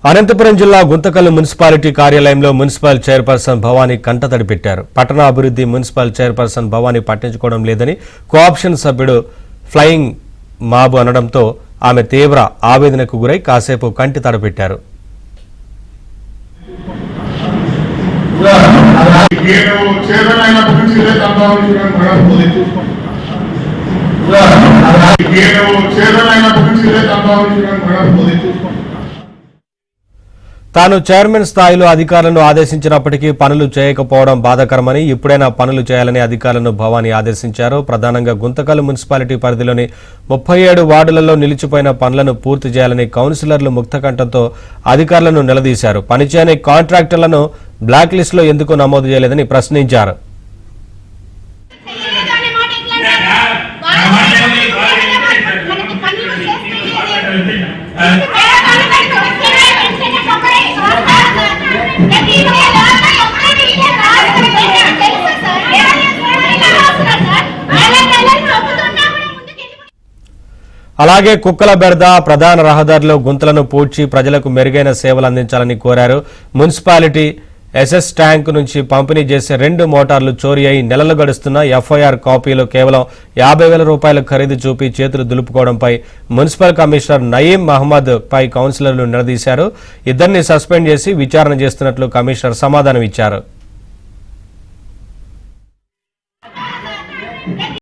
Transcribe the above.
అనంతపురం జిల్లా గుంతకల్ మున్సిపాలిటీ కార్యాలయంలో municipal chairperson Bhavani కంటతడి పెట్టారు. పట్టణ అభివృద్ధి మున్సిపల్ చైర్పర్సన్ భవానీ పట్టించుకోవడం లేదని కోఆప్షన్ సభ్యుడు ఫ్లయింగ్ మాబ్ అనడంతో ఆమె తీవ్ర ఆవేదనకు గురై కాసేపు కంటి తడపెట్టారు. తాను చైర్మన్ స్థాయిలో అధికారులను ఆదేశించినప్పటికీ పనులు చేయకపోవడం బాధాకరమని, ఇప్పుడైనా పనులు చేయాలని అధికారులను భవానీ ఆదేశించారు. ప్రధానంగా గుంతకల్ మున్సిపాలిటీ పరిధిలోని 37 వార్డులలో నిలిచిపోయిన పనులను పూర్తి చేయాలని కౌన్సిలర్లు ముక్తకంఠంతో అధికారులను నిలదీశారు. పనిచేయని కాంట్రాక్టర్లను బ్లాక్ లిస్టులో ఎందుకు నమోదు చేయలేదని ప్రశ్నించారు. అలాగే కుక్కల బెడద, ప్రధాన రహదారిలో గుంతలను పూడ్చి ప్రజలకు మెరుగైన సేవలు అందించాలని కోరారు. మున్సిపాలిటీ ఎస్ఎస్ ట్యాంక్ నుంచి పంపిణీ చేసే 2 మోటార్లు చోరీ అయి నెలలు గడుస్తున్న ఎఫ్ఐఆర్ కాపీలో కేవలం 50,000 రూపాయల ఖరీదు చూపి చేతులు దులుపుకోవడంపై మున్సిపల్ కమిషనర్ నయీం మహమ్మద్ పై కౌన్సిలర్లు నిలదీశారు. ఇద్దరిని సస్పెండ్ చేసి విచారణ చేస్తున్నట్లు కమిషనర్ సమాధానం ఇచ్చారు.